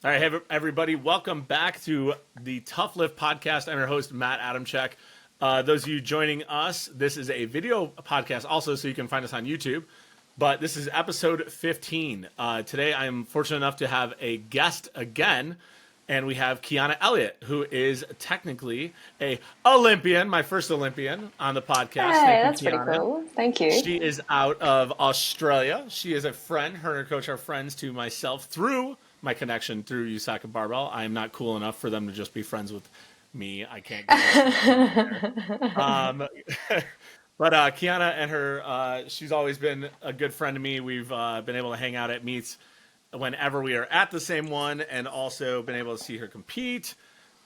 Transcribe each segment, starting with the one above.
All right, hey everybody, welcome back to the Tough Lift podcast. I'm your host, Matt Adamczyk. Those of you joining us, this is a video podcast also, so you can find us on YouTube. But this is episode 15. Today, I am fortunate enough to have a guest again, and we have Kiana Elliott, who is technically a Olympian, my first Olympian on the podcast. Hey, Thank you, that's pretty Kiana. cool. Thank you. She is out of Australia. She is a friend. Her and her coach are friends to myself through my connection through Uesaka Barbell. I am not cool enough for them to just be friends with me. I can't get there. But Kiana and her, she's always been a good friend to me. We've been able to hang out at meets whenever we are at the same one, and also been able to see her compete.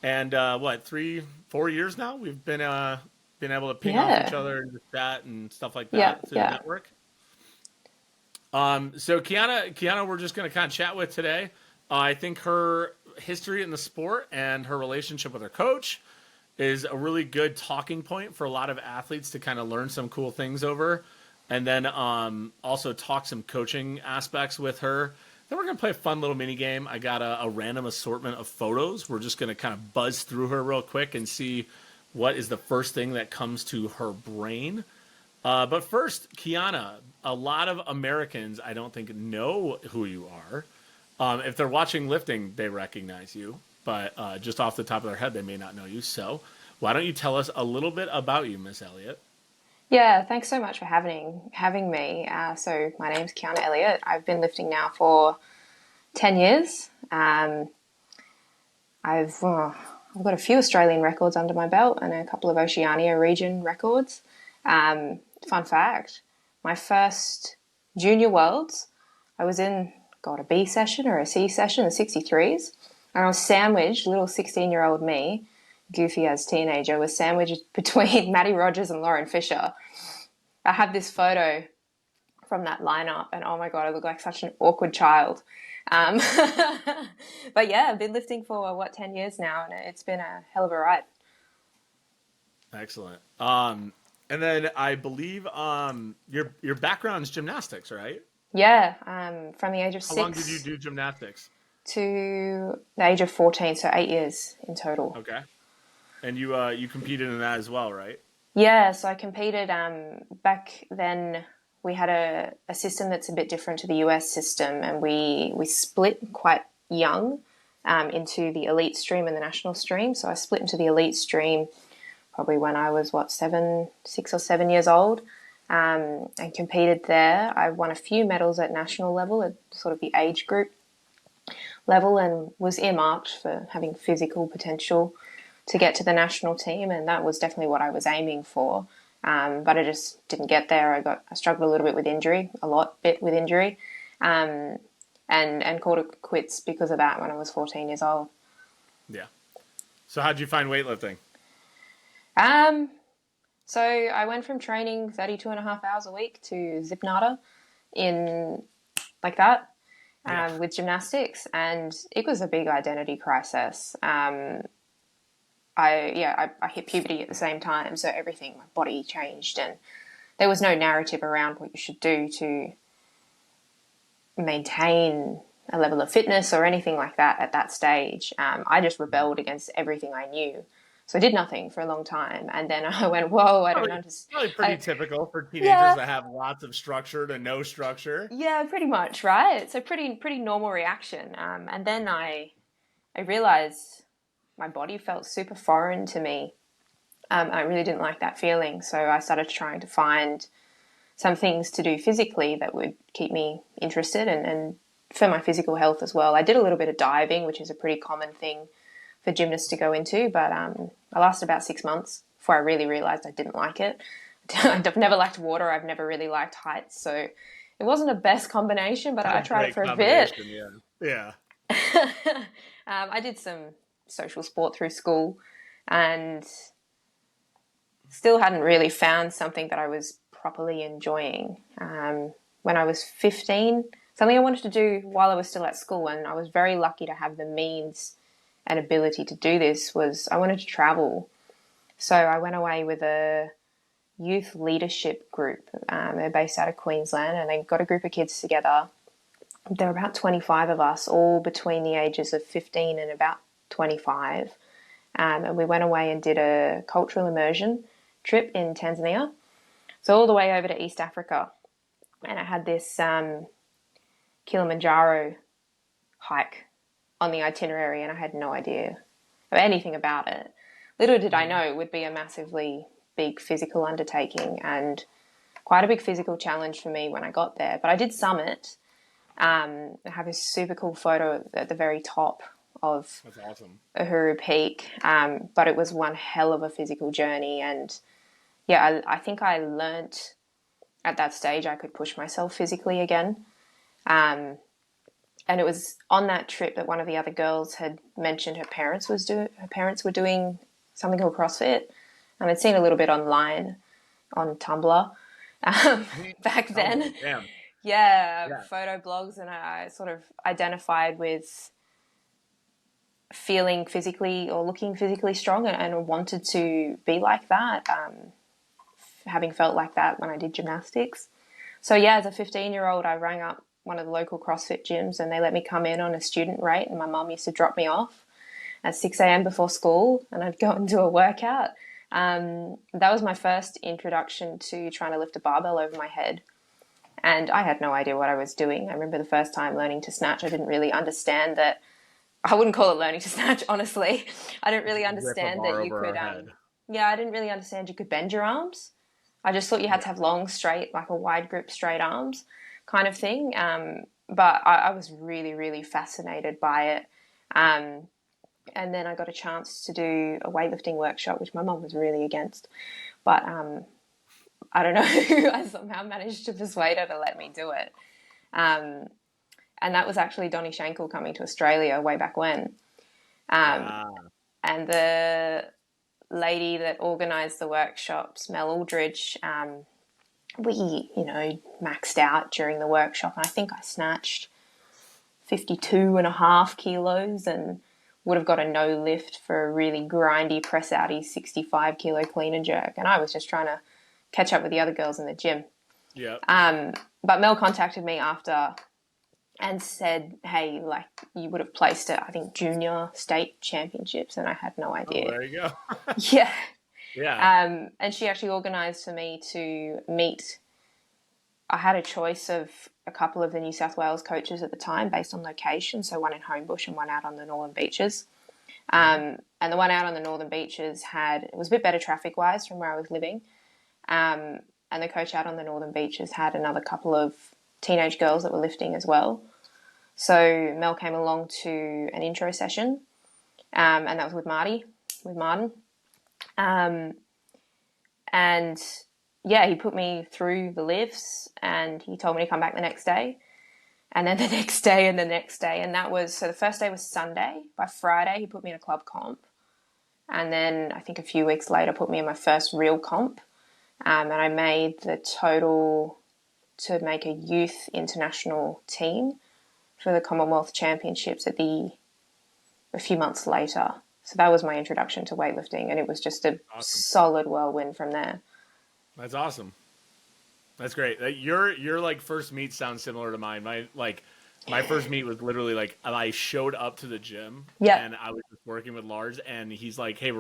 And 3-4 years now we've been able to ping off each other and chat and stuff like that through the network. So Kiana, we're just going to kind of chat with today. I think her history in the sport and her relationship with her coach is a really good talking point for a lot of athletes to kind of learn some cool things over. And then also talk some coaching aspects with her. Then we're going to play a fun little mini game. I got a random assortment of photos. We're just going to kind of buzz through her real quick and see what is the first thing that comes to her brain. But first, Kiana, a lot of Americans, I don't think, know who you are. If they're watching lifting, they recognize you. But just off the top of their head, they may not know you. So why don't you tell us a little bit about you, Miss Elliott? Yeah, thanks so much for having me. So my name's Kiana Elliott. I've been lifting now for 10 years. I've got a few Australian records under my belt and a couple of Oceania region records. Fun fact, my first junior worlds, I was in, a B session or a C session, the 63s, and I was sandwiched, little 16-year-old me, goofy as teenager, was sandwiched between Matty Rogers and Lauren Fisher. I have this photo from that lineup, and oh my God, I look like such an awkward child. But yeah, I've been lifting for 10 years now, and it's been a hell of a ride. Excellent. And then I believe your background is gymnastics, right? Yeah, from the age of 6. How long did you do gymnastics? To the age of 14, so 8 years in total. Okay. And you competed in that as well, right? Yeah, so I competed. Back then, we had a system that's a bit different to the US system, and we split quite young into the elite stream and the national stream. So I split into the elite stream probably when I was 6 or 7 years old, and competed there. I won a few medals at national level, at sort of the age group level, and was earmarked for having physical potential to get to the national team, and that was definitely what I was aiming for. But I just didn't get there. I struggled a little bit with injury, and called it quits because of that when I was 14 years old. Yeah. So how'd you find weightlifting? So I went from training 32 and a half hours a week to zip nada in like that. With gymnastics, and it was a big identity crisis. I hit puberty at the same time, so my body changed, and there was no narrative around what you should do to maintain a level of fitness or anything like that at that stage. I just rebelled against everything I knew. So I did nothing for a long time, and then I went, whoa, I don't understand. Probably pretty typical for teenagers that have lots of structure to no structure. Yeah, pretty much, right? So pretty normal reaction. And then I realized my body felt super foreign to me. I really didn't like that feeling, so I started trying to find some things to do physically that would keep me interested and for my physical health as well. I did a little bit of diving, which is a pretty common thing for gymnasts to go into, but I lasted about 6 months before I really realized I didn't like it. I've never liked water. I've never really liked heights, so it wasn't the best combination, but I tried it for a bit. Yeah. I did some social sport through school and still hadn't really found something that I was properly enjoying. When I was 15, something I wanted to do while I was still at school, and I was very lucky to have the means and ability to do this, was I wanted to travel. So I went away with a youth leadership group. They're based out of Queensland, and they got a group of kids together there were about 25 of us, all between the ages of 15 and about 25. And we went away and did a cultural immersion trip in Tanzania. So all the way over to East Africa. And I had this Kilimanjaro hike on the itinerary, and I had no idea of anything about it. Little did I know it would be a massively big physical undertaking and quite a big physical challenge for me when I got there. But I did summit. I have a super cool photo at the very top of That's awesome. Uhuru Peak, but it was one hell of a physical journey. And yeah, I think I learnt at that stage I could push myself physically again. And it was on that trip that one of the other girls had mentioned her parents were doing something called CrossFit, and I'd seen a little bit online on Tumblr back then. Damn. Yeah, photo blogs, and I sort of identified with feeling physically or looking physically strong and wanted to be like that, having felt like that when I did gymnastics. So yeah, as a 15-year-old, I rang up one of the local CrossFit gyms and they let me come in on a student rate, and my mum used to drop me off at 6 a.m. before school and I'd go and do a workout. That was my first introduction to trying to lift a barbell over my head. And I had no idea what I was doing. I remember the first time learning to snatch, I didn't really understand that. I wouldn't call it learning to snatch, honestly. I didn't really understand that you could, I didn't really understand you could bend your arms. I just thought you had to have long, straight, like a wide grip, straight arms kind of thing. But I was really, really fascinated by it. And then I got a chance to do a weightlifting workshop, which my mum was really against. But I don't know, I somehow managed to persuade her to let me do it. And that was actually Donnie Shankle coming to Australia way back when. And the lady that organised the workshops, Mel Aldridge, we, maxed out during the workshop. And I think I snatched 52.5 kilos and would have got a no lift for a really grindy press outy 65 kilo clean and jerk. And I was just trying to catch up with the other girls in the gym. Yeah. But Mel contacted me after and said, hey, like, you would have placed at, I think, junior state championships, and I had no idea. Oh, there you go. Yeah. Yeah. And she actually organised for me to meet. I had a choice of a couple of the New South Wales coaches at the time based on location, so one in Homebush and one out on the Northern Beaches. And the one out on the Northern Beaches it was a bit better traffic-wise from where I was living. And the coach out on the Northern Beaches had another couple of teenage girls that were lifting as well. So Mel came along to an intro session, and that was with Marty, with Martin. And yeah, he put me through the lifts and he told me to come back the next day. And then the next day and the next day. And that was, so the first day was Sunday. By Friday, he put me in a club comp. And then I think a few weeks later, put me in my first real comp. And I made the total to make a youth international team for the Commonwealth Championships a few months later. So that was my introduction to weightlifting, and it was just a solid whirlwind from there. That's awesome. That's great. Your like first meet sounds similar to mine. My first meet was literally like I showed up to the gym and I was just working with Lars, and he's like, "Hey,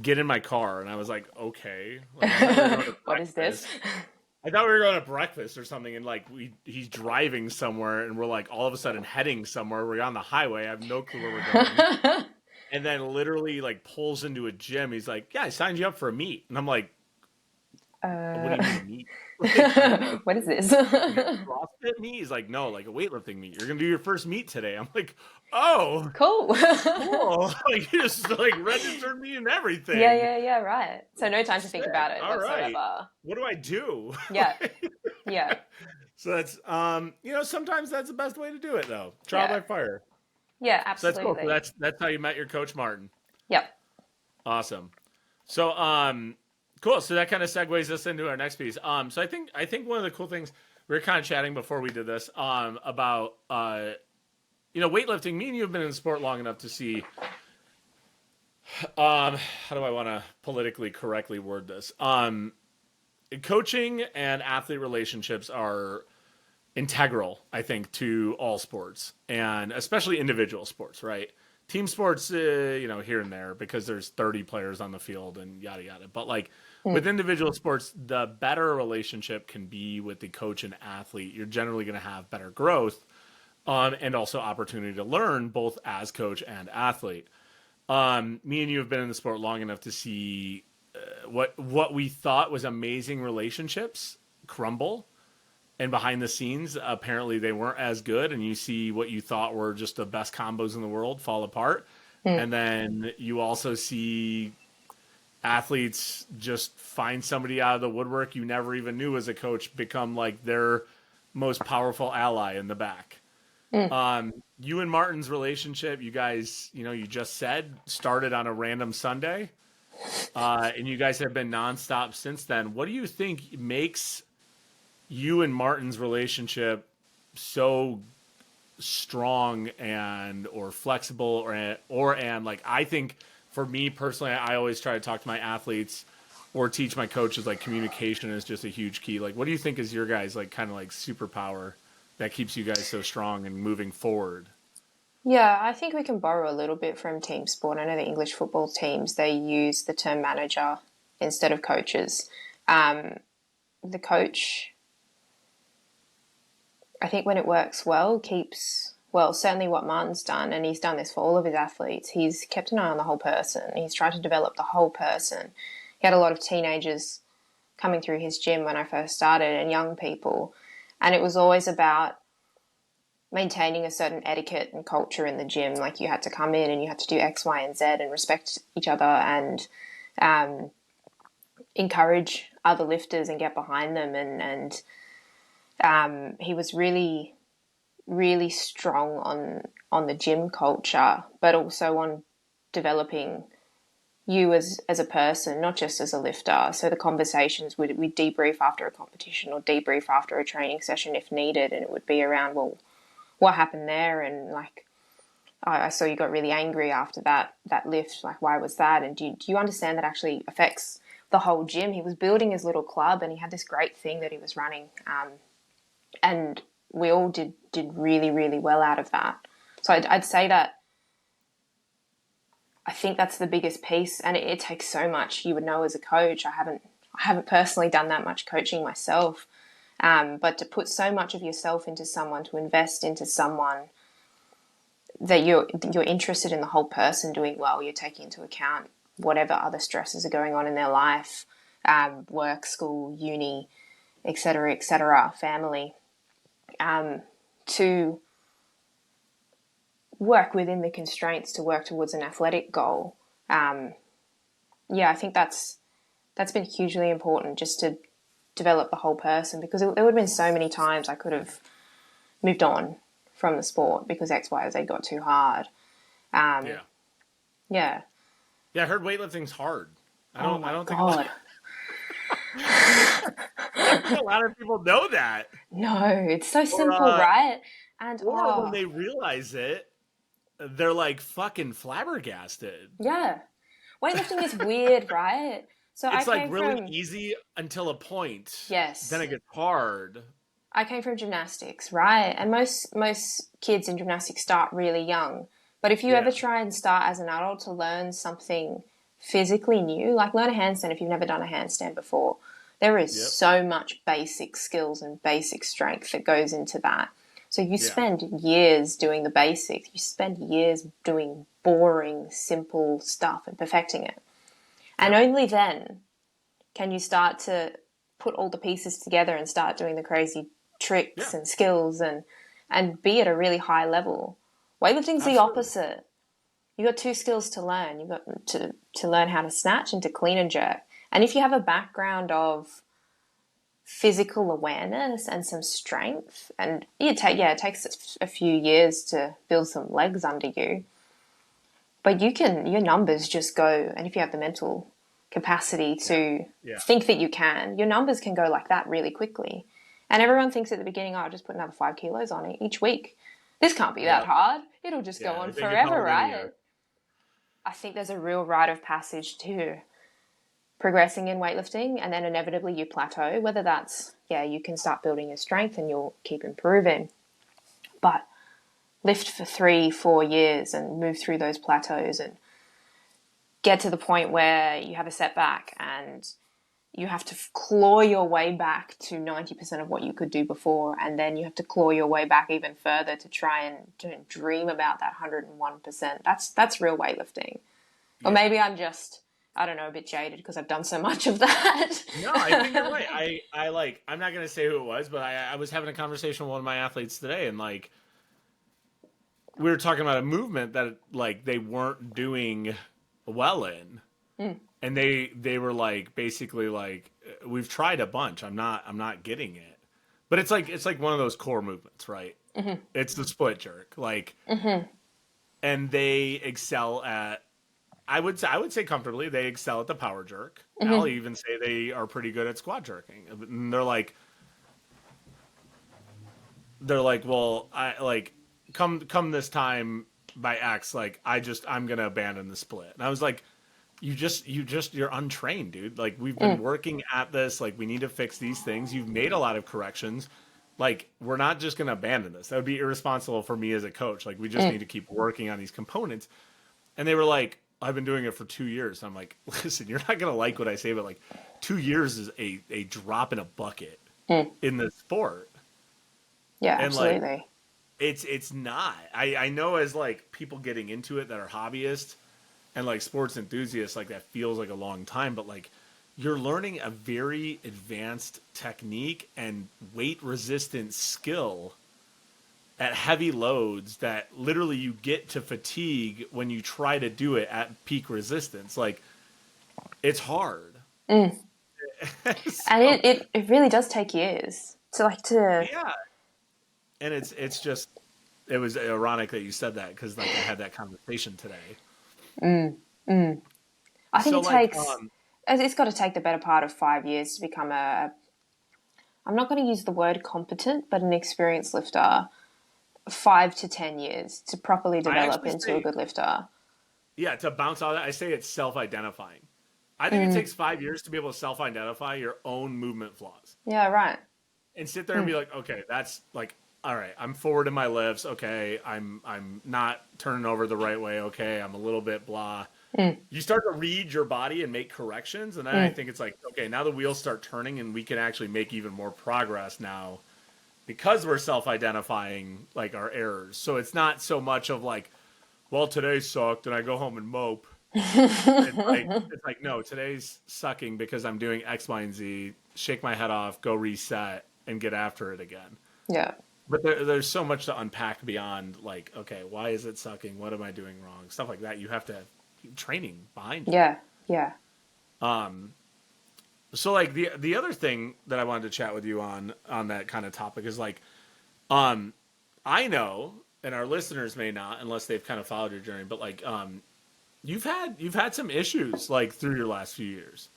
get in my car," and I was like, "Okay." Like, what is this? I thought we were going to breakfast or something, and like he's driving somewhere, and we're like all of a sudden heading somewhere. We're on the highway. I have no clue where we're going. And then literally like pulls into a gym. He's like, "Yeah, I signed you up for a meet," and I'm like, "What do you mean meet? What is this?" CrossFit meet? He's like, "No, like a weightlifting meet. You're gonna do your first meet today." I'm like, "Oh, cool." Like he just like registered me and everything. Yeah, right. So no time to think about it whatsoever. Right. What do I do? Yeah. So that's sometimes that's the best way to do it though. Trial by fire. Yeah, absolutely. So that's cool. So that's how you met your coach, Martin. Yep. Awesome. So cool. So that kind of segues us into our next piece. So I think one of the cool things we were kind of chatting before we did this about weightlifting. Me and you have been in the sport long enough to see how do I want to politically correctly word this? Coaching and athlete relationships are integral, I think, to all sports, and especially individual sports, right? Team sports, here and there because there's 30 players on the field and yada yada. But like with individual sports, the better a relationship can be with the coach and athlete, you're generally going to have better growth, and also opportunity to learn both as coach and athlete. Me and you have been in the sport long enough to see what we thought was amazing relationships crumble, and behind the scenes apparently they weren't as good, and you see what you thought were just the best combos in the world fall apart. And then you also see athletes just find somebody out of the woodwork you never even knew as a coach become like their most powerful ally in the back. You and Martin's relationship, you guys, you just said started on a random Sunday, and you guys have been nonstop since then. What do you think makes you and Martin's relationship so strong and or flexible and like, I think for me personally, I always try to talk to my athletes or teach my coaches like communication is just a huge key. Like, what do you think is your guys like kind of like superpower that keeps you guys so strong and moving forward? Yeah, I think we can borrow a little bit from team sport. I know the English football teams, they use the term manager instead of coaches. The coach, I think when it works well, certainly what Martin's done, and he's done this for all of his athletes, he's kept an eye on the whole person. He's tried to develop the whole person. He had a lot of teenagers coming through his gym when I first started and young people, and it was always about maintaining a certain etiquette and culture in the gym. Like, you had to come in and you had to do X, Y, and Z and respect each other and encourage other lifters and get behind them. And he was really, really strong on the gym culture, but also on developing you as a person, not just as a lifter. So the conversations we'd debrief after a competition or debrief after a training session if needed, and it would be around, well, what happened there? And like, I saw you got really angry after that lift. Like, why was that? And do you understand that actually affects the whole gym? He was building his little club, and he had this great thing that he was running, and we all did really, really well out of that. So I'd say that I think that's the biggest piece, and it takes so much. You would know as a coach. I haven't personally done that much coaching myself. But to put so much of yourself into someone, to invest into someone, that you're interested in the whole person doing well, you're taking into account whatever other stresses are going on in their life, work, school, uni, etc., family, to work within the constraints to work towards an athletic goal. I think that's been hugely important, just to develop the whole person, because there would have been so many times I could have moved on from the sport because X, Y, or Z got too hard. Yeah. I heard weightlifting's hard. I don't think a lot of people know that. No, it's so simple, right? And when they realize it, they're like fucking flabbergasted. Yeah. Weightlifting is weird, right? So it's like really easy until a point. Yes. Then it gets hard. I came from gymnastics, right? And most kids in gymnastics start really young. But if you ever try and start as an adult to learn something physically new, like learn a handstand if you've never done a handstand before, there is so much basic skills and basic strength that goes into that. So you spend years doing the basics. You spend years doing boring, simple stuff and perfecting it. And only then can you start to put all the pieces together and start doing the crazy tricks and skills and be at a really high level. Weightlifting's the opposite. You got two skills to learn. You've got to learn how to snatch and to clean and jerk. And if you have a background of physical awareness and some strength, and it takes a few years to build some legs under you, but your numbers just go, and if you have the mental capacity to think that you can, your numbers can go like that really quickly. And everyone thinks at the beginning, I'll just put another 5 kilos on it each week. This can't be that hard. It'll just go on forever, right? I think there's a real rite of passage to progressing in weightlifting, and then inevitably you plateau, whether that's, you can start building your strength and you'll keep improving. But lift for 3-4 years and move through those plateaus and get to the point where you have a setback and you have to claw your way back to 90% of what you could do before, and then you have to claw your way back even further to try and dream about that 101%. That's real weightlifting. Yeah. Or maybe I'm just, I don't know, a bit jaded because I've done so much of that. No, I think you're right. I'm not going to say who it was, but I was having a conversation with one of my athletes today, and like, we were talking about a movement that like they weren't doing well in. And they were like, basically like, we've tried a bunch. I'm not getting it. But it's like one of those core movements, right? Mm-hmm. It's the split jerk, like, and they excel at. I would say comfortably they excel at the power jerk. I'll even say they are pretty good at squat jerking. And they're like, well, I like come this time by X, like I'm gonna abandon the split. And I was like, you're untrained, dude. Like, we've been working at this. Like, we need to fix these things. You've made a lot of corrections. Like, we're not just going to abandon this. That would be irresponsible for me as a coach. Like, we just need to keep working on these components. And they were like, I've been doing it for 2 years. And I'm like, listen, you're not going to like what I say, but like 2 years is a drop in a bucket in the sport. Yeah, and absolutely. Like, it's not. I know as like people getting into it that are hobbyists, and like sports enthusiasts, like that feels like a long time, but like you're learning a very advanced technique and weight resistant skill at heavy loads that literally you get to fatigue when you try to do it at peak resistance. Like, it's hard. And it really does take years to. Yeah. And it's just, it was ironic that you said that, because like I had that conversation today. I think it takes. It's got to take the better part of 5 years to become I'm not going to use the word competent, but an experienced lifter. 5 to 10 years to properly develop into a good lifter. Yeah, to bounce out of that, I say it's self-identifying. I think it takes 5 years to be able to self-identify your own movement flaws. Yeah, right. And sit there and be like, okay, that's like, all right, I'm forward in my lifts. Okay, I'm not turning over the right way. Okay, I'm a little bit blah. You start to read your body and make corrections, and then I think it's like, okay, now the wheels start turning, and we can actually make even more progress now because we're self-identifying like our errors. So it's not so much of like, well, today sucked, and I go home and mope. It's like, no, today's sucking because I'm doing X, Y, and Z. Shake my head off, go reset, and get after it again. Yeah. But there's so much to unpack beyond like, okay, why is it sucking? What am I doing wrong? Stuff like that. You have to have training behind you. Yeah. So like the other thing that I wanted to chat with you on that kind of topic is like, I know, and our listeners may not, unless they've kind of followed your journey, but like, you've had some issues like through your last few years,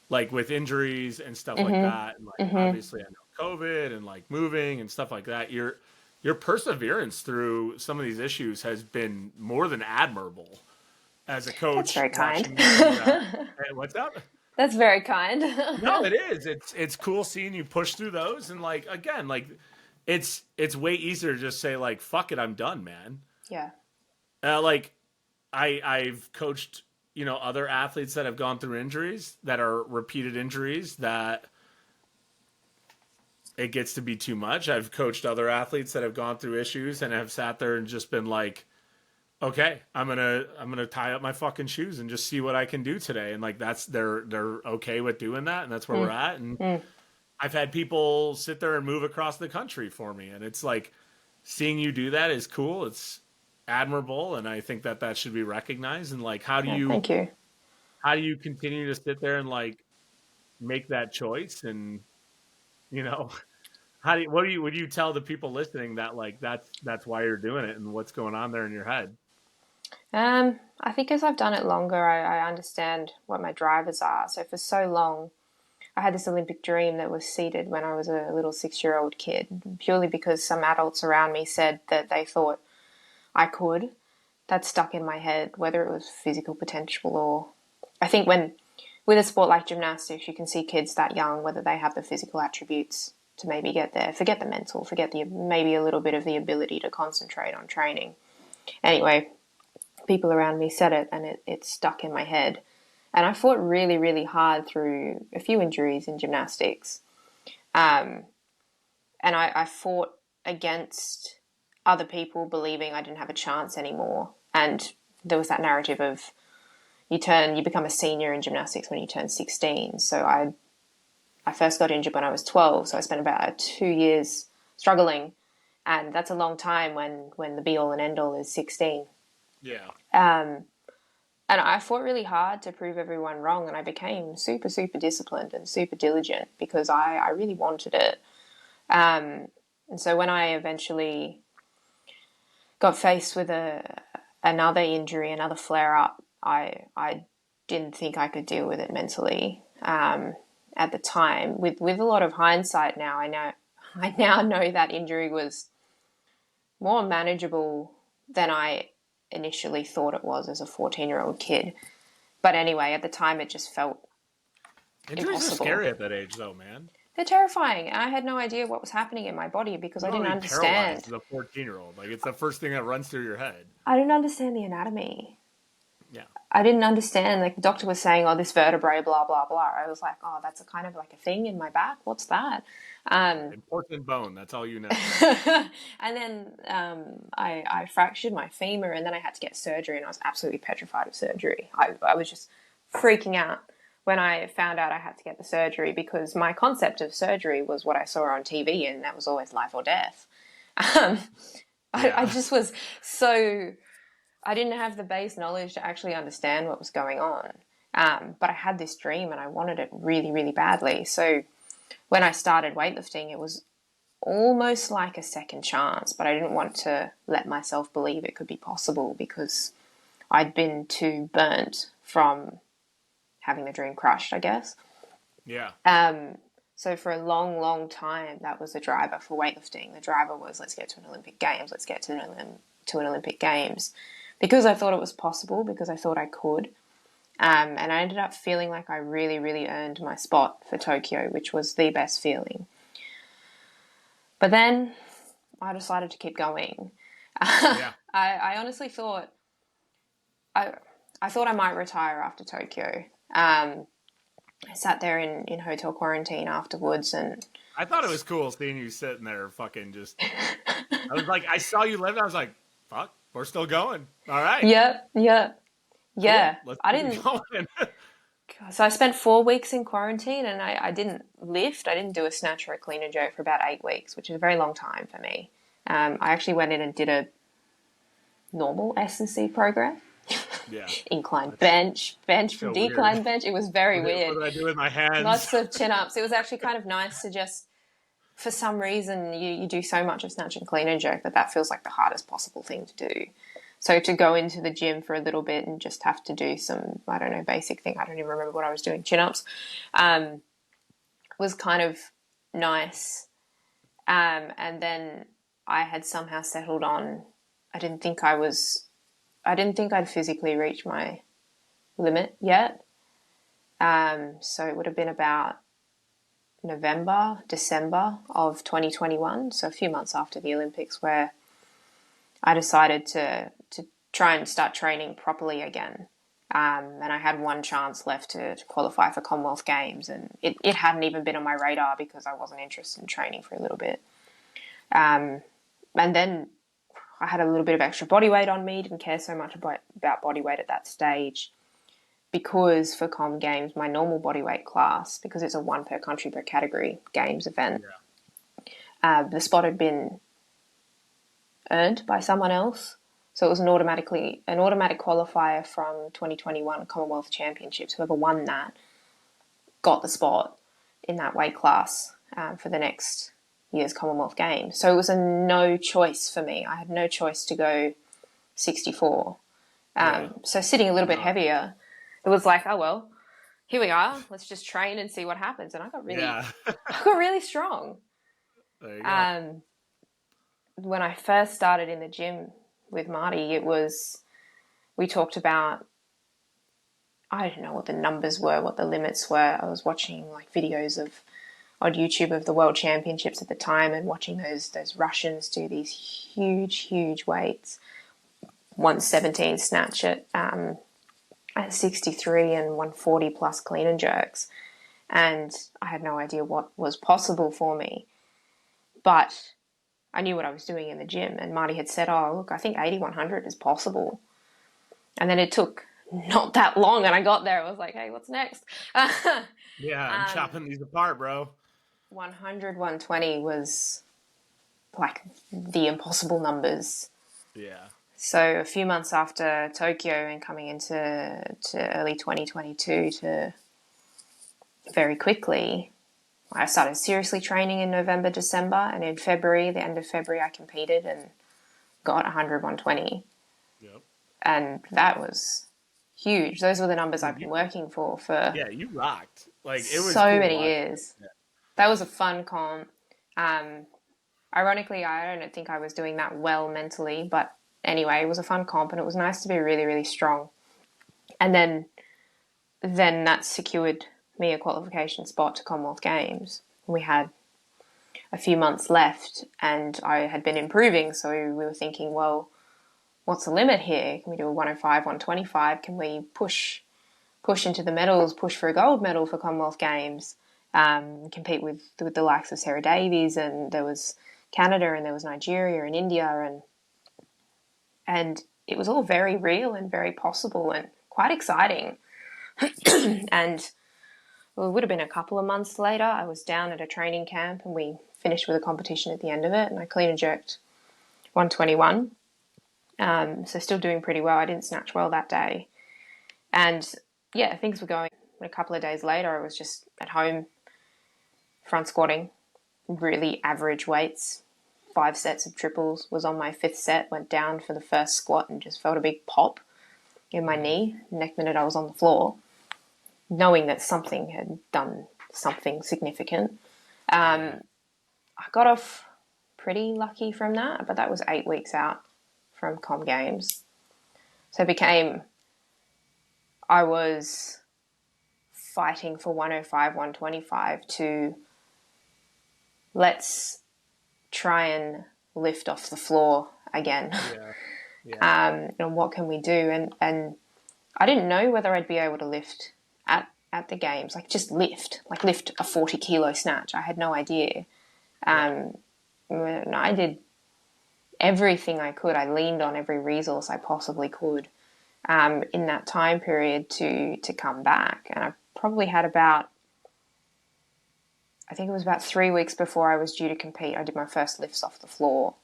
like with injuries and stuff like that. And like, obviously I know COVID and like moving and stuff like that. Your perseverance through some of these issues has been more than admirable as a coach. That's very kind. Hey, what's up? That's very kind. No, it is. It's cool seeing you push through those. And like, again, like it's way easier to just say like, fuck it, I'm done, man. Yeah. Like I've coached, other athletes that have gone through injuries that are repeated injuries that it gets to be too much. I've coached other athletes that have gone through issues and have sat there and just been like, okay, I'm gonna tie up my fucking shoes and just see what I can do today. And like they're okay with doing that, and that's where we're at. And I've had people sit there and move across the country for me, and it's like seeing you do that is cool. It's admirable, and I think that should be recognized. And like, how do you thank you. How do you continue to sit there and like make that choice? And what do you tell the people listening that like that's why you're doing it and what's going on there in your head? I think as I've done it longer, I understand what my drivers are. So for so long, I had this Olympic dream that was seeded when I was a little 6-year-old kid, purely because some adults around me said that they thought I could. That stuck in my head, whether it was physical potential or... I think when with a sport like gymnastics, you can see kids that young, whether they have the physical attributes to maybe get there. Forget the mental, forget the maybe a little bit of the ability to concentrate on training. Anyway, people around me said it, and it stuck in my head. And I fought really, really hard through a few injuries in gymnastics. And I fought against other people believing I didn't have a chance anymore. And there was that narrative of you become a senior in gymnastics when you turn 16. So I first got injured when I was 12. So I spent about 2 years struggling. And that's a long time when the be all and end all is 16. Yeah. And I fought really hard to prove everyone wrong, and I became super, super disciplined and super diligent because I really wanted it. And so when I eventually got faced with another injury, another flare-up, I didn't think I could deal with it mentally at the time. With a lot of hindsight now, I now know that injury was more manageable than I initially thought it was as a 14-year-old kid. But anyway, at the time it just felt Injuries impossible. are scary at that age, though, man. They're terrifying. I had no idea what was happening in my body because I didn't understand. Paralyzed as a 14-year-old. Like, it's the first thing that runs through your head. I didn't understand the anatomy. Yeah. I didn't understand. Like, the doctor was saying, oh, this vertebrae, blah, blah, blah. I was like, oh, that's a kind of like a thing in my back. What's that? Important bone. That's all you know. And then I fractured my femur, and then I had to get surgery, and I was absolutely petrified of surgery. I was just freaking out when I found out I had to get the surgery because my concept of surgery was what I saw on TV, and that was always life or death. I just was so... I didn't have the base knowledge to actually understand what was going on. But I had this dream and I wanted it really, really badly. So when I started weightlifting, it was almost like a second chance, but I didn't want to let myself believe it could be possible because I'd been too burnt from having the dream crushed, I guess. Yeah. So for a long, long time, that was the driver for weightlifting. The driver was, let's get to an Olympic Games. Let's get to an Olympic Games. Because I thought it was possible, because I thought I could. And I ended up feeling like I really, really earned my spot for Tokyo, which was the best feeling. But then I decided to keep going. Yeah. I honestly thought I thought I might retire after Tokyo. I sat there in hotel quarantine afterwards, and I thought it was cool seeing you sitting there fucking just... I was like, I saw you live, and I was like, fuck, we're still going. All right. Yep. Yeah. Cool. I didn't... Going. So I spent 4 weeks in quarantine, and I didn't lift. I didn't do a snatch or a clean and jerk for about 8 weeks, which is a very long time for me. I actually went in and did a normal S&C program. Yeah. Incline bench, So decline weird. bench. It was very weird. What did I do with my hands? Lots of chin-ups. It was actually kind of nice to just, for some reason, you do so much of snatch and clean and jerk that feels like the hardest possible thing to do. So to go into the gym for a little bit and just have to do some, I don't know, basic thing, I don't even remember what I was doing, chin-ups, was kind of nice. And then I had somehow settled on, I didn't think I'd physically reached my limit yet. So it would have been about November, December of 2021, so a few months after the Olympics, where I decided to try and start training properly again. And I had one chance left to qualify for Commonwealth Games, and it hadn't even been on my radar because I wasn't interested in training for a little bit. And then I had a little bit of extra body weight on me, didn't care so much about body weight at that stage, because for Com Games, my normal body weight class, because it's a 1 per country per category games event, the spot had been earned by someone else. So it was an automatic qualifier from 2021 Commonwealth Championships. Whoever won that got the spot in that weight class for the next year's Commonwealth Games. So it was a no choice for me. I had no choice to go 64. So sitting a little bit heavier, it was like, oh, well, here we are. Let's just train and see what happens. And I got really strong. There you go. When I first started in the gym with Marty, we talked about I don't know what the numbers were, what the limits were. I was watching like videos of on YouTube of the World Championships at the time and watching those Russians do these huge weights. 117 snatch at 63 and 140 plus clean and jerks. And I had no idea what was possible for me. But I knew what I was doing in the gym. And Marty had said, oh, look, I think 8100 is possible. And then it took not that long. And I got there. I was like, hey, what's next? Yeah, I'm chopping these apart, bro. 100, 120 was like the impossible numbers. Yeah. So a few months after Tokyo and coming into early 2022 to very quickly, I started seriously training in November, December, and in February, the end of February, I competed and got 100, 120. Yep. And that was huge. Those were the numbers I've been working for yeah, you rocked. Like it was so cool many years. Yeah. That was a fun comp. Ironically, I don't think I was doing that well mentally, but anyway, it was a fun comp and it was nice to be really, really strong. And then that secured me a qualification spot to Commonwealth Games. We had a few months left and I had been improving, so we were thinking, well, what's the limit here? Can we do a 105, 125? Can we push into the medals, push for a gold medal for Commonwealth Games, compete with the likes of Sarah Davies, and there was Canada and there was Nigeria and India, and it was all very real and very possible and quite exciting. And well, it would have been a couple of months later, I was down at a training camp and we finished with a competition at the end of it, and I clean and jerked 121. So still doing pretty well. I didn't snatch well that day. And yeah, things were going. A couple of days later, I was just at home front squatting, really average weights, 5 sets of triples, was on my 5th set, went down for the first squat and just felt a big pop in my knee. Next minute I was on the floor, knowing that something had done something significant. I got off pretty lucky from that, but that was 8 weeks out from Com Games. So it became, I was fighting for 105, 125 to let's try and lift off the floor again. Yeah. And what can we do? And I didn't know whether I'd be able to lift at the games, like just lift a 40 kilo snatch. I had no idea. And I did everything I could. I leaned on every resource I possibly could in that time period to come back. And I probably had I think it was about 3 weeks before I was due to compete, I did my first lifts off the floor,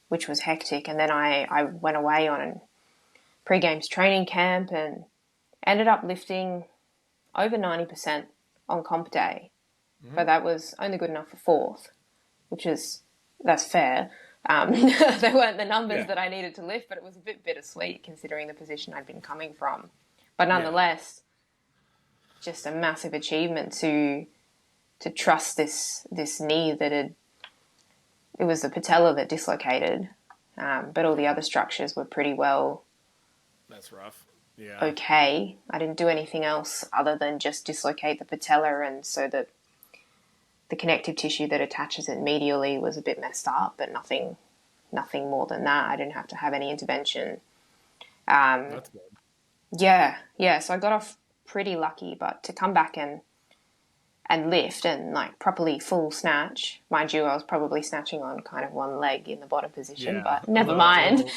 which was hectic. And then I went away on a pre-games training camp and ended up lifting over 90% on comp day. But that was only good enough for 4th, that's fair. They weren't the numbers that I needed to lift, but it was a bit bittersweet considering the position I'd been coming from. But nonetheless, just a massive achievement to trust this knee that it was the patella that dislocated, but all the other structures were pretty well. That's rough. Yeah. Okay. I didn't do anything else other than just dislocate the patella, and so that the connective tissue that attaches it medially was a bit messed up, but nothing more than that. I didn't have to have any intervention. That's good. Yeah. So I got off pretty lucky, but to come back and lift and like properly full snatch, mind you, I was probably snatching on kind of one leg in the bottom position, but never mind.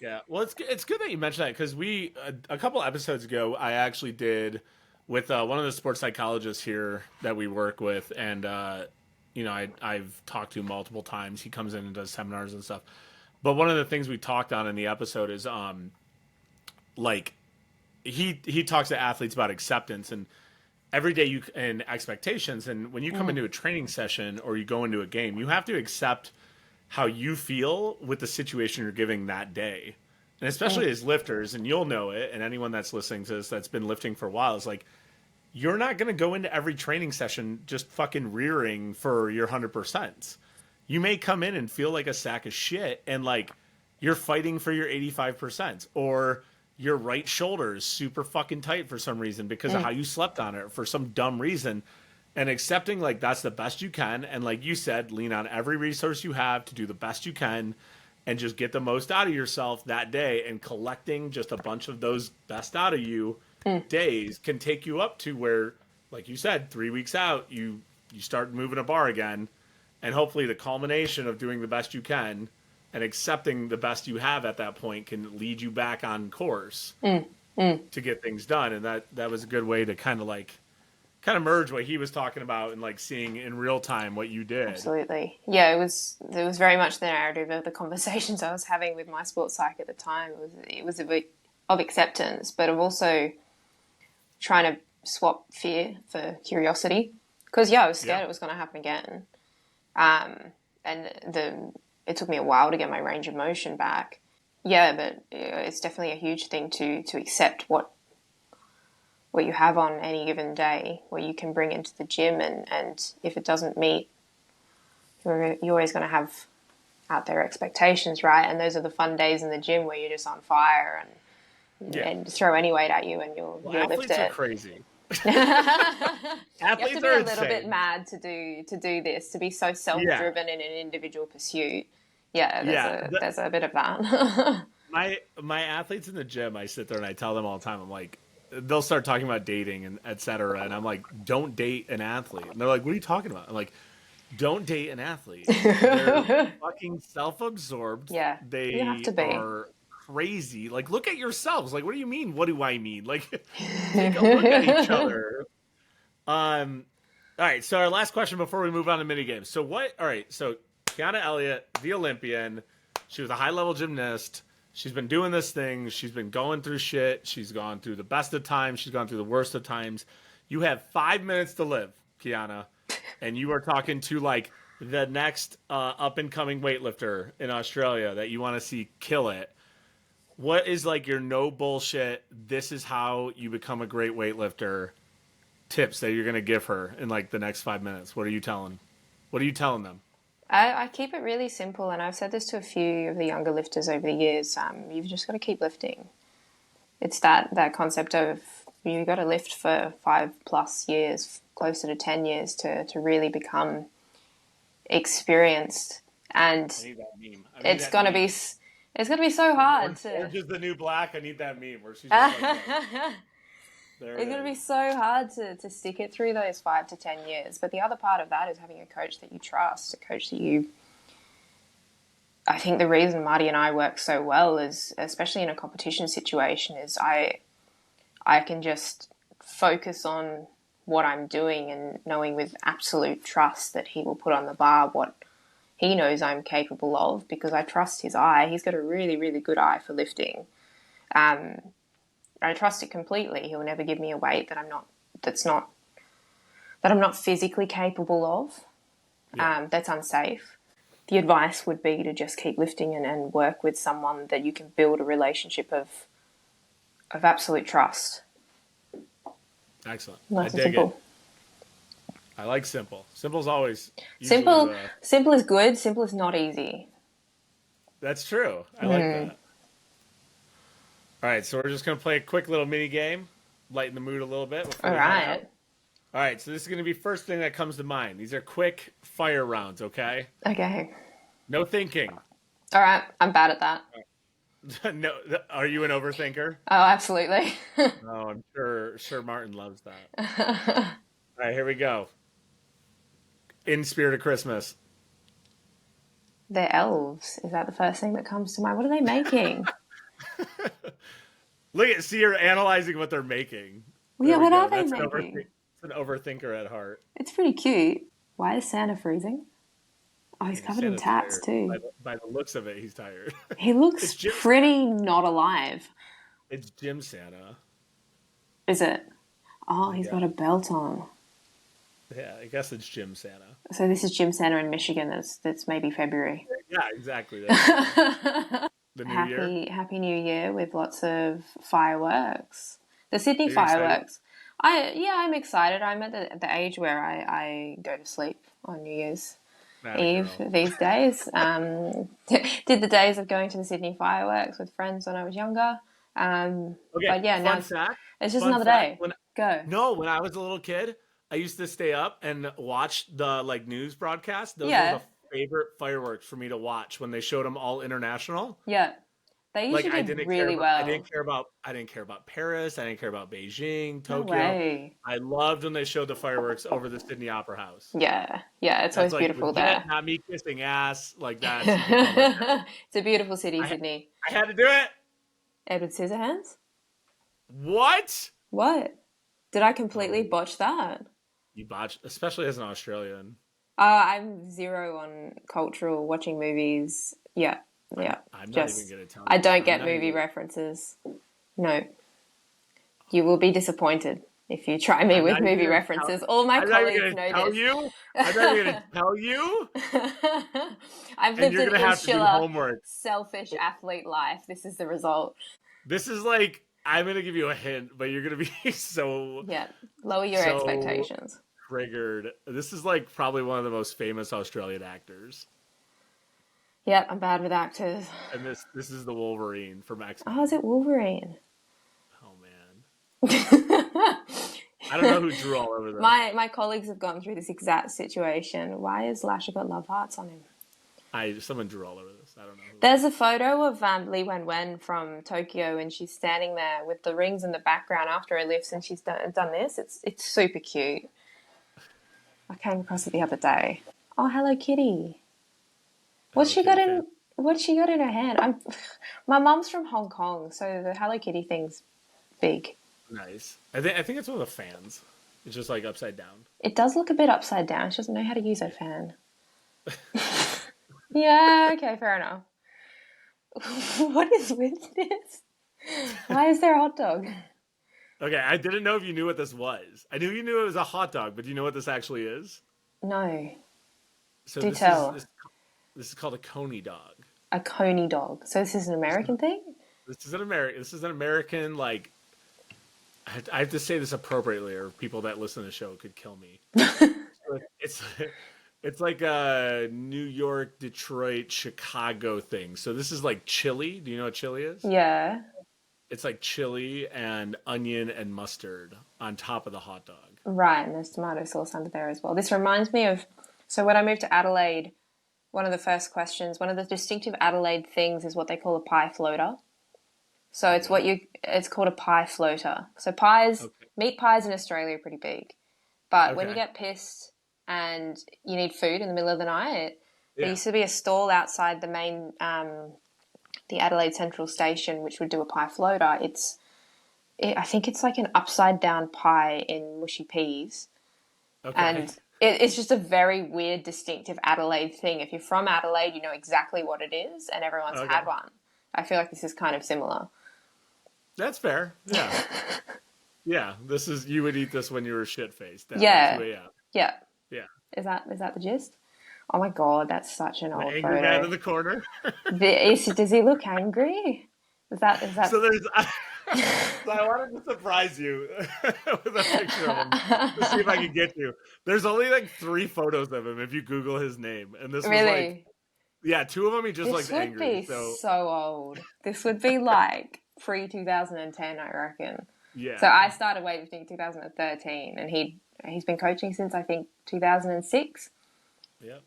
Yeah, well, it's good that you mentioned that, because we a couple episodes ago I actually did with one of the sports psychologists here that we work with, and I've talked to him multiple times. He comes in and does seminars and stuff. But one of the things we talked on in the episode is like he talks to athletes about acceptance and every day and expectations. And when you come into a training session or you go into a game, you have to accept how you feel with the situation you're giving that day. And especially as lifters, and you'll know it, and anyone that's listening to this that's been lifting for a while, is like, you're not going to go into every training session just fucking rearing for your 100%. You may come in and feel like a sack of shit and like you're fighting for your 85%, or your right shoulder is super fucking tight for some reason because of how you slept on it for some dumb reason. And accepting like that's the best you can. And like you said, lean on every resource you have to do the best you can and just get the most out of yourself that day. And collecting just a bunch of those best out of you days can take you up to where, like you said, 3 weeks out, you start moving a bar again. And hopefully the culmination of doing the best you can and accepting the best you have at that point can lead you back on course to get things done. And that was a good way to kind of merge what he was talking about and like seeing in real time what you did. Absolutely. Yeah, it was very much the narrative of the conversations I was having with my sports psych at the time. It was a bit of acceptance, but of also trying to swap fear for curiosity. Because, I was scared it was going to happen again. And it took me a while to get my range of motion back. Yeah, but it's definitely a huge thing to accept what you have on any given day, what you can bring into the gym, and if it doesn't meet, you're always going to have out there expectations, right? And those are the fun days in the gym where you're just on fire and throw any weight at you and you'll lift it. Athletes are crazy. You have Athletes to be are a little insane. bit mad to do this, to be so self-driven in an individual pursuit. There's a bit of that. My athletes in the gym, I sit there and I tell them all the time, I'm like, they'll start talking about dating and et cetera. And I'm like, don't date an athlete. And they're like, what are you talking about? I'm like, don't date an athlete. They're fucking self-absorbed. Yeah, They you have to be. are crazy. Like, look at yourselves. Like, what do you mean? What do I mean? Like, take a look at each other. All right. So our last question before we move on to mini games. So Kiana Elliott, the Olympian, she was a high-level gymnast. She's been doing this thing. She's been going through shit. She's gone through the best of times. She's gone through the worst of times. You have 5 minutes to live, Kiana, and you are talking to like the next up-and-coming weightlifter in Australia that you want to see kill it. What is like your no bullshit, this is how you become a great weightlifter tips that you're going to give her in like the next 5 minutes? What are you telling them? I keep it really simple, and I've said this to a few of the younger lifters over the years. You've just got to keep lifting. It's that concept of you've got to lift for 5+ years, closer to 10 years to really become experienced. And I need that meme. it's going to be so hard Orange is the new black. I need that meme where she's just like, it's going to be so hard to stick it through those 5 to 10 years. But the other part of that is having a coach that you trust, a coach that I think the reason Marty and I work so well is, especially in a competition situation, is I can just focus on what I'm doing and knowing with absolute trust that he will put on the bar what he knows I'm capable of, because I trust his eye. He's got a really, really good eye for lifting. I trust it completely. He'll never give me a weight that I'm not physically capable of. That's unsafe. The advice would be to just keep lifting and work with someone that you can build a relationship of absolute trust. Excellent. Nice I and dig simple. it. I like simple. Simple's always Simple. Simple is good. Simple is not easy. That's true. I like that. All right, so we're just going to play a quick little mini game, lighten the mood a little bit. All right. All right, so this is going to be first thing that comes to mind. These are quick fire rounds, okay? Okay. No thinking. All right. I'm bad at that. No, are you an overthinker? Oh, absolutely. Oh, I'm sure Martin loves that. All right, here we go. In spirit of Christmas. They're elves. Is that the first thing that comes to mind? What are they making? See, you're analyzing what they're making. Yeah, what are they making? It's an overthinker at heart. It's pretty cute. Why is Santa freezing? Oh, he's covered in tats too. By the looks of it, he's tired. He looks pretty not alive. It's Gym Santa. Is it? Oh, he's got a belt on. Yeah, I guess it's Gym Santa. So this is Gym Santa in Michigan. That's maybe February. Yeah, exactly. The new year. Happy New Year with lots of fireworks. The Sydney fireworks. I'm excited. I'm at the age where I go to sleep on New Year's Eve these days. Did the days of going to the Sydney fireworks with friends when I was younger. Okay, But yeah, now fun fact. it's just Fun another fact. day. Go. When I was a little kid, I used to stay up and watch the like news broadcast. Those were the Yeah, favorite fireworks for me to watch when they showed them all international. yeah. They Like usually do really I well. didn't care about Paris. I didn't care about Beijing, No Tokyo. way. I loved when they showed the fireworks over the Sydney Opera House. Yeah, yeah. It's That's always like beautiful legit, there. not me kissing ass. Like that's you can tell my parents. It's a beautiful city, I Sydney. I had to do it. Edward Scissorhands? What? What? Did I Oh, completely botch that? you botched, especially as an Australian. I'm zero on cultural watching movies. Yeah, yeah. I'm not even Just gonna tell I you. don't I'm get not movie even. references. No, you will be disappointed if you try me I'm with not even movie gonna tell. references. All my I'm not even colleagues gonna know tell this. you. I'm not even gonna tell you. I've And lived you're an gonna have to do insular, homework. selfish athlete life. This is the result. This is like I'm gonna give you a hint, but you're gonna be so Yeah, lower your so expectations. triggered. This is like probably one of the most famous Australian actors, Yep, I'm bad with actors. and this is the Wolverine from X Oh, is Men. it Wolverine? Oh man, I don't know who drew all over this. My colleagues have gone through this exact situation. Why has Lasher got love hearts on him? Someone drew all over this. I don't know. There's a photo of Li Wen from Tokyo, and she's standing there with the rings in the background after her lifts, and she's done this. It's super cute. I came across it the other day. Oh, Hello Kitty. What's Hello she got Kitty in? fan. What's she got in her hand? My mum's from Hong Kong, so the Hello Kitty thing's big. Nice. I think it's one of the fans. It's just like upside down. It does look a bit upside down. She doesn't know how to use her fan. Yeah, okay, fair enough. What is with this? Why is there a hot dog? Okay, I didn't know if you knew what this was. I knew you knew it was a hot dog, but do you know what this actually is? No, So do tell. this is called a coney dog. A coney dog. So this is an American thing? This is an American like I have to say this appropriately, or people that listen to the show could kill me. So it's it's like a New York, Detroit, Chicago thing. So this is like chili. Do you know what chili is? Yeah. It's like chili and onion and mustard on top of the hot dog. Right, and there's tomato sauce under there as well. This reminds me of, so when I moved to Adelaide, one of the first questions, one of the distinctive Adelaide things is what they call a pie floater. So it's called a pie floater. So Okay. meat pies in Australia are pretty big. But when you Okay. get pissed and you need food in the middle of the night, there Yeah. used to be a stall outside the Adelaide Central Station, which would do a pie floater. I think it's like an upside down pie in mushy peas. Okay. And it's just a very weird, distinctive Adelaide thing. If you're from Adelaide, you know exactly what it is, and everyone's Okay. had one. I feel like this is kind of similar. That's fair. Yeah. Yeah. This is you would eat this when you were shit faced at Yeah, 2 a.m. yeah. Yeah. Is that the gist? Oh my god, that's such an The old angry man photo. in the corner. Does he look angry? Is that? So there's so I wanted to surprise you with a picture of him to see if I could get you. There's only like 3 photos of him if you Google his name, and this was like Really? yeah, 2 of them he just This looks would angry. be So so old. This would be like pre 2010, I reckon. So yeah. I started weightlifting in 2013, and he's been coaching since I think 2006. Yep.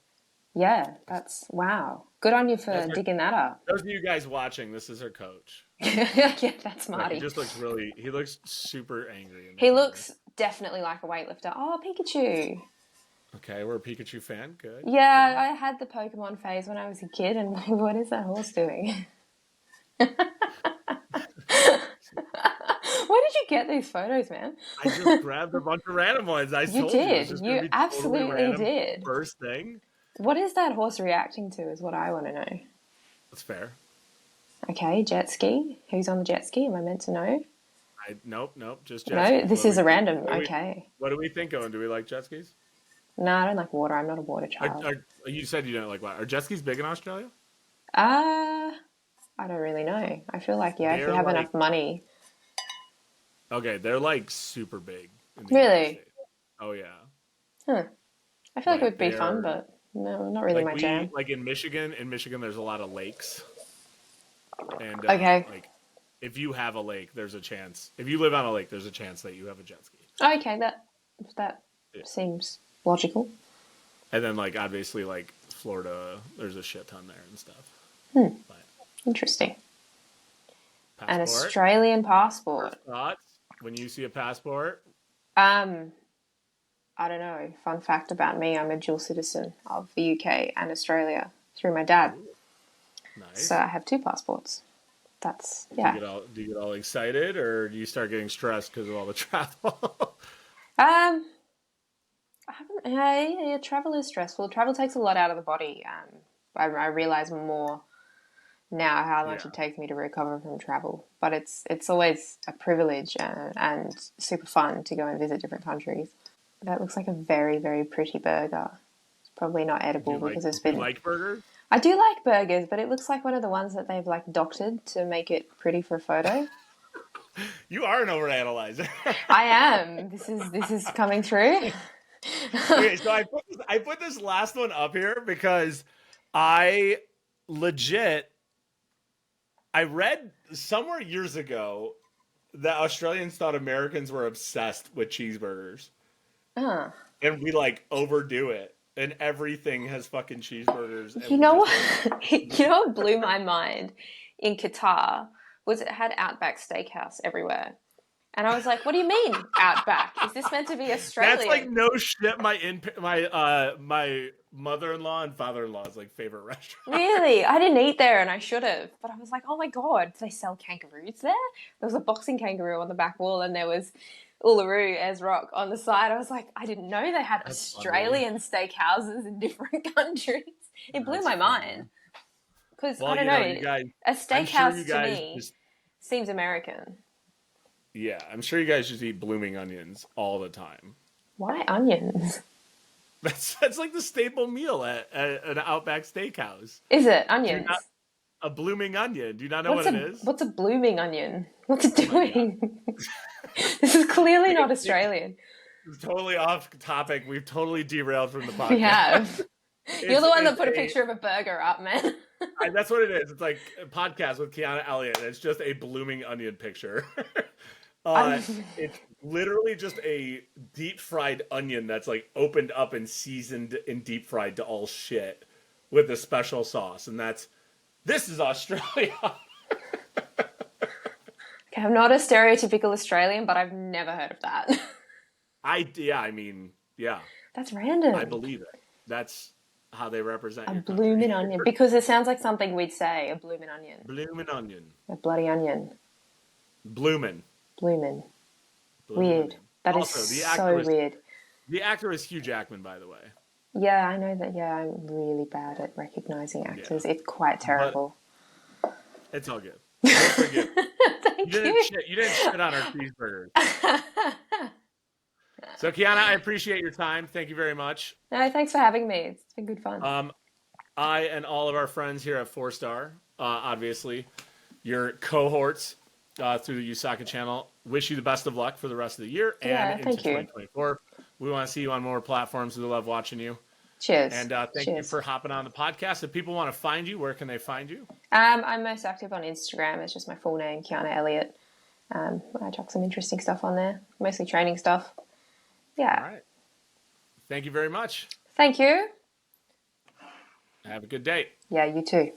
Yeah, that's wow. Good on you for That's her, digging that up. those of you guys watching. This is her coach. Yeah, that's Like Marty. he looks super angry in the He corner. looks definitely like a weightlifter. Oh, Pikachu. Okay, we're a Pikachu fan. Good. Yeah, I had the Pokemon phase when I was a kid, and what is that horse doing? Where did you get these photos, man? I just grabbed a bunch of random ones. I You told you it was did. just You gonna be totally absolutely random. did. First thing. What is that horse reacting to is what I want to know. That's fair. Okay, jet ski. Who's on the jet ski? Am I meant to know? Nope, just jet No, skis. this is a random. Okay. What do we think, Owen? Do we like jet skis? No, I don't like water. I'm not a water child. You said you don't like what? Are jet skis big in Australia? I don't really know. I feel like, yeah, if you They're have like enough money. okay, they're like super big in the Really? United States. Oh yeah. Huh. I feel like it Like would be fun, but no, not really my jam. like in Michigan there's a lot of lakes. And Okay. like if you have a lake, there's a chance. If you live on a lake, there's a chance that you have a jet ski. Okay, that seems logical. And then, like, obviously, like, Florida, there's a shit ton there and stuff. But, Interesting. passport? An Australian passport. First thoughts when you see a passport? I don't know. Fun fact about me, I'm a dual citizen of the UK and Australia through my dad. Ooh, nice. So I have 2 passports. That's, yeah. Do you get all excited, or do you start getting stressed because of all the travel? I haven't, yeah, travel is stressful. Travel takes a lot out of the body. I realize more now how much it takes me to recover from travel. But it's always a privilege and super fun to go and visit different countries. That looks like a very, very pretty burger. It's probably not edible because it's been... Do you like burgers? I do like burgers, but it looks like one of the ones that they've like doctored to make it pretty for a photo. You are an overanalyzer. I am. This is coming through. Okay, so I put this last one up here because I read somewhere years ago that Australians thought Americans were obsessed with cheeseburgers. And we like overdo it. And everything has fucking cheeseburgers. You know what? You know what blew my mind in Qatar was it had Outback Steakhouse everywhere. And I was like, what do you mean Outback? Is this meant to be Australian? That's like no shit. My mother-in-law and father-in-law's like favorite restaurant. Really? I didn't eat there and I should have. But I was like, oh my God, do they sell kangaroos there? There was a boxing kangaroo on the back wall and there was Uluru as rock on the side. I was like, I didn't know they had Australian steakhouses in different countries. It blew my mind. Because, I don't know, a steakhouse to me seems American. Yeah, I'm sure you guys just eat blooming onions all the time. Why onions? That's like the staple meal at an Outback Steakhouse. Is it? Onions? A blooming onion. Do you not know what it is? What's a blooming onion? What's it doing? This is clearly not Australian. It's totally off topic. We've totally derailed from the podcast. We have. You're the one that put a picture of a burger up, man. That's what it is. It's like a podcast with Kiana Elliott. And it's just a blooming onion picture. It's literally just a deep fried onion that's like opened up and seasoned and deep fried to all shit with a special sauce. And this is Australia. Okay, I'm not a stereotypical Australian, but I've never heard of that. Yeah. That's random. I believe it. That's how they represent a bloomin' onion. Because it sounds like something we'd say, a bloomin' onion. Bloomin' onion. A bloody onion. Bloomin'. Weird. That also, is so weird. The actor is Hugh Jackman, by the way. Yeah, I know that. Yeah, I'm really bad at recognizing actors. Yeah. It's quite terrible. But it's all good. Don't forget. You didn't shit on our cheeseburgers. So, Kiana, I appreciate your time. Thank you very much. No, thanks for having me. It's been good fun. I and all of our friends here at 4-Star, obviously, your cohorts through the Uesaka channel, wish you the best of luck for the rest of the year and into 2024. We want to see you on more platforms. We love watching you. Cheers. And thank you for hopping on the podcast. If people want to find you, where can they find you? I'm most active on Instagram. It's just my full name, Kiana Elliott. I chuck some interesting stuff on there, mostly training stuff. Yeah. All right. Thank you very much. Thank you. Have a good day. Yeah, you too.